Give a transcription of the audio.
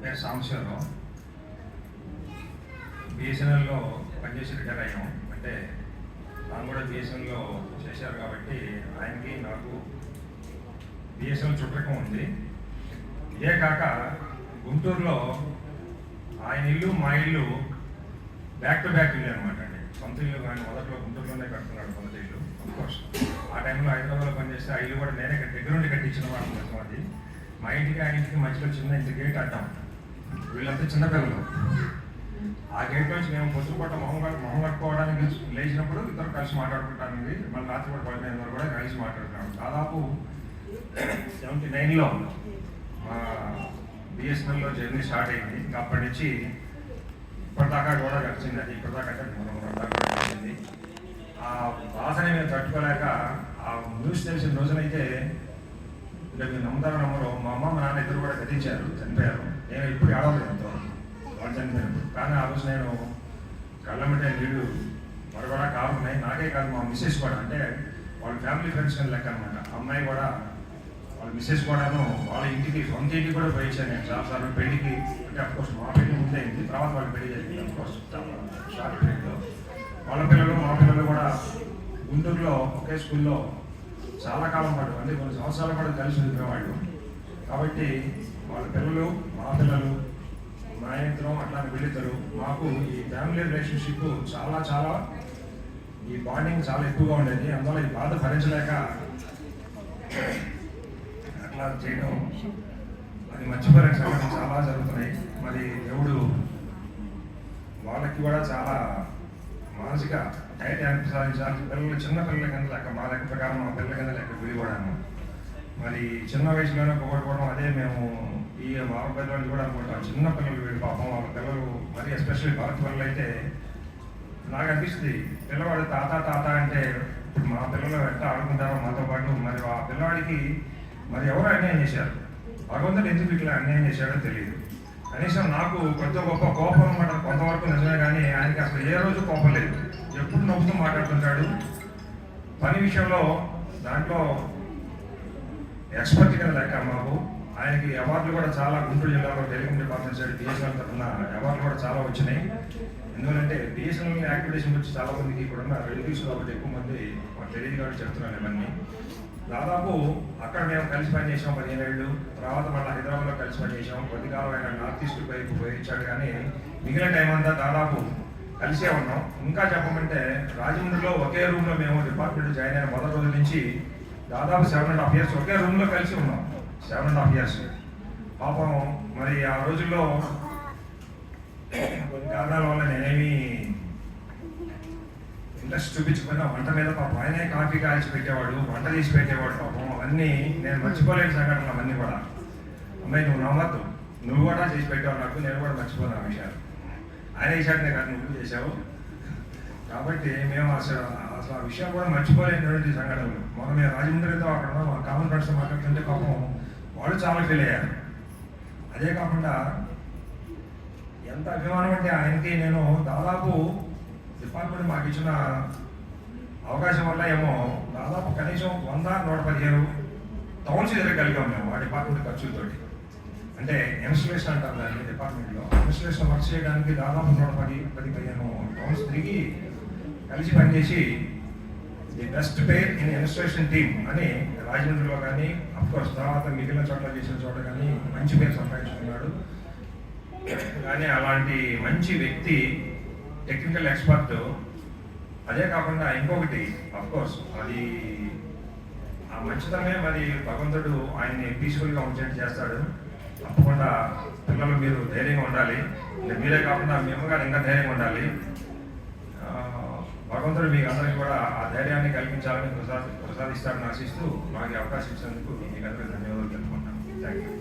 పేరు సాంబశివరావు. బిఎస్ఎన్ఎల్లో పనిచేసి రిటైర్ అయ్యాం. అంటే నాకు కూడా బిఎస్ఎన్ఎల్లో చేశారు కాబట్టి ఆయనకి నాకు బిఎస్ఎన్ఎల్ చుట్టకం ఉంది. ఇదే కాక గుంటూరులో ఆయన ఇల్లు మా ఇల్లు బ్యాక్ టు బ్యాక్ ఇల్లు అనమాట అండి. సొంత ఇల్లు ఆయన మొదట్లో గుంటూరులోనే కడుతున్నాడు సొంత ఇల్లు. అఫ్కోర్స్ ఆ టైంలో హైదరాబాద్లో పనిచేస్తే ఆ ఇల్లు కూడా నేనే దగ్గర నుండి కట్టించిన వాడు మొత్తం. అది మా ఇంటికి ఆ ఇంటికి మధ్యలో చిన్న ఇంటి గేట్ అడ్డాం. వీళ్ళంతా చిన్నపిల్లలు. ఆ గేట్ నుంచి మేము పొద్దుపూట మొహం కట్టుకోవడానికి లేచినప్పుడు ఇద్దరు కలిసి మాట్లాడుకుంటాను. మళ్ళీ రాత్రిపూట పడిపోయిన కూడా కలిసి మాట్లాడుతున్నాం. దాదాపు 79లో మా బిఎస్ఎన్ఎల్లో జర్నీ స్టార్ట్ అయింది. ఇంకా అప్పటి నుంచి ఇప్పటిదాకా కూడా గడిచింది. అది ఇప్పటిదాకా గడిచింది. ఆ వాసన మేము తట్టుకోలేక ఆ న్యూస్ తెలిసిన రోజునైతే ఇంకా మీరు నమ్ముతారో నమ్మరు, మా అమ్మ మా నాన్న ఇద్దరు కూడా గతించారు, చనిపోయారు. నేను ఇప్పుడు ఆడలేదు ఎంతో వాళ్ళు చనిపోయినప్పుడు. కానీ ఆ రోజు నేను కళ్ళమంటే నీళ్ళు మరొకడా కారున్నాయి. నాకే కాదు, మా మిస్సెస్ కూడా, అంటే వాళ్ళ ఫ్యామిలీ ఫ్రెండ్స్ కింద లెక్క అనమాట. అమ్మాయి కూడా వాళ్ళ మిస్సెస్ కూడాను వాళ్ళ ఇంటికి సొంత ఇంటికి కూడా పోయించాను నేను చాలాసార్లు పెళ్లికి. అంటే అఫ్కోర్స్ మా పెళ్లి ముందే అయింది, తర్వాత వాళ్ళ పెళ్లి జరిగింది. అఫ్కోర్స్ షార్ట్ పీరియడ్లో వాళ్ళ పిల్లలు మా పిల్లలు కూడా గుంటూరులో ఒకే స్కూల్లో చాలా కాలం పాటు, అంటే కొన్ని సంవత్సరాల పాటు కలిసి చదివేవాళ్ళు. కాబట్టి వాళ్ళ పిల్లలు మా పిల్లలు మా ఇద్దరం అట్లానే వీళ్ళిద్దరు మాకు ఈ ఫ్యామిలీ రిలేషన్షిప్ చాలా చాలా ఈ బాండింగ్ చాలా ఎక్కువగా ఉండేది. అందువల్ల ఈ బాధ భరించలేక అట్లా చేయడం, అది మర్చిపోలేని సంఘటన చాలా జరుగుతున్నాయి. మరి దేవుడు వాళ్ళకి కూడా చాలా మానసిక ధైర్యాన్ని సాధించాలి. పిల్లలు చిన్న పిల్లల కింద లెక్క, మా లెక్క ప్రకారం మా పిల్లల కింద లెక్క విడిపడాను. మరి చిన్న వయసులోనే పోగొట్టుకోవడం, అదే మేము ఈ మా పిల్లలు కూడా అనుకుంటాం. చిన్న పిల్లలు వీడు పాపం, వాళ్ళ పిల్లలు మరి ఎస్పెషల్లీ భారత పిల్లలు అయితే నాకు అనిపిస్తుంది, పిల్లవాడు తాత తాత అంటే ఇప్పుడు మా పిల్లలు ఎట్లా ఆడుకుంటారో మాతో పాటు, మరి ఆ పిల్లవాడికి మరి ఎవరు అన్యాయం చేశారు, భగవంతుడు ఎందుకు ఇట్లా అన్యాయం చేశాడో తెలియదు. కనీసం నాకు కొత్త గొప్ప కోపం అనమాట కొంతవరకు నిజమే, కానీ ఆయనకి అసలు ఏ రోజు కోపం లేదు. ఎప్పుడు నవ్వుతూ మాట్లాడుతుంటాడు. పని విషయంలో దాంట్లో ఎక్స్పర్ట్ కింద లెక్క మాకు. ఆయనకి అవార్డులు కూడా చాలా, గుంటూరు జిల్లాలో టెలికాం డిపార్ట్మెంట్ సైడ్ బిఎస్ఎన్ఎల్ తరఫున అవార్డులు కూడా చాలా వచ్చినాయి. ఎందుకంటే బిఎస్ఎన్ఎల్ యాక్టివేషన్ గురించి చాలా మందికి ఇప్పుడున్న రిలేటివ్స్ కాబట్టి ఎక్కువ మంది మాకు తెలియదు కాబట్టి చెప్తున్నాను ఇవన్నీ. దాదాపు అక్కడ మేము కలిసి పనిచేసాం 15 ఏళ్ళు. తర్వాత మళ్ళీ హైదరాబాద్లో కలిసి పనిచేసాం. కొద్దికాలం ఆయన నార్త్ ఈస్ట్ వైపు పోయించాడు, కానీ మిగిలిన టైం అంతా దాదాపు కలిసే ఉన్నాం. ఇంకా చెప్పమంటే రాజమండ్రిలో ఒకే రూమ్లో మేము డిపార్ట్మెంట్ జాయిన్ అయిన మొదటి రోజు నుంచి దాదాపు 7.5 years ఒకే రూమ్లో కలిసి ఉన్నాం. 7.5 years. పాపం మరి ఆ రోజుల్లో కొన్ని కారణాల వల్ల నేనేమి ఇంట్రెస్ట్ చూపించకపోయినా వంట మీద పాపం ఆయనే కాఫీ కాల్చి పెట్టేవాడు, వంట చేసి పెట్టేవాడు. పాపం అవన్నీ నేను మర్చిపోలేని సంఘటనలు అవన్నీ కూడా. అమ్మాయి నువ్వు నమ్మద్దు, నువ్వు కూడా చేసి పెట్టావు నాకు, నేను కూడా మర్చిపోను ఆ విషయాలు. ఆయన చేశాడనే కాదు, నువ్వు చేసావు. కాబట్టి మేము అసలు ఆ విషయాలు కూడా మర్చిపోలేనటువంటి సంఘటనలు. మొన్న మేము రాజమండ్రితో అక్కడ మా కామన్ ఫ్రెండ్స్తో మాట్లాడుతుంటే పాపం వాళ్ళు చాలా ఫీల్ అయ్యారు. అదే కాకుండా ఎంత అభిమానం అంటే ఆయనకి నేను దాదాపు డిపార్ట్మెంట్ మాకు ఇచ్చిన అవకాశం వల్ల ఏమో దాదాపు కనీసం 100-115 టౌన్స్ ఎదురగలిగాం మేము ఆ డిపార్ట్మెంట్ ఖర్చులతోటి. అంటే ఇన్స్టలేషన్ అంటారు దాన్ని డిపార్ట్మెంట్లో. ఇన్స్టలేషన్ వర్క్ చేయడానికి దాదాపు 110-15 టౌన్స్ తిరిగి కలిసి పనిచేసి the best pair in installation team అని రాజమండ్రిలో కానీ అఫ్కోర్స్ తర్వాత మిగిలిన చోట్ల చేసిన చోట కానీ మంచి పేరు సంపాదించుకున్నాడు. కానీ అలాంటి మంచి వ్యక్తి, టెక్నికల్ ఎక్స్పర్ట్. అదే కాకుండా ఇంకొకటి అఫ్కోర్స్ అది ఆ మంచితనమే మరి భగవంతుడు ఆయన్ని పీస్ఫుల్గా ఉంచేట్టు చేస్తాడు. తప్పకుండా పిల్లలు మీరు ధైర్యంగా ఉండాలి. మీరే కాకుండా మీ అమ్మగారు ఇంకా ధైర్యంగా ఉండాలి. భగవంతుడు మీకు అందరికీ కూడా ఆ ధైర్యాన్ని కల్పించాలని ప్రసాదిస్తారని ఆశిస్తూ నాకు అవకాశం ఇచ్చినందుకు మీకు అందరికీ ధన్యవాదాలు తెలుపుకుంటాను. Thank you.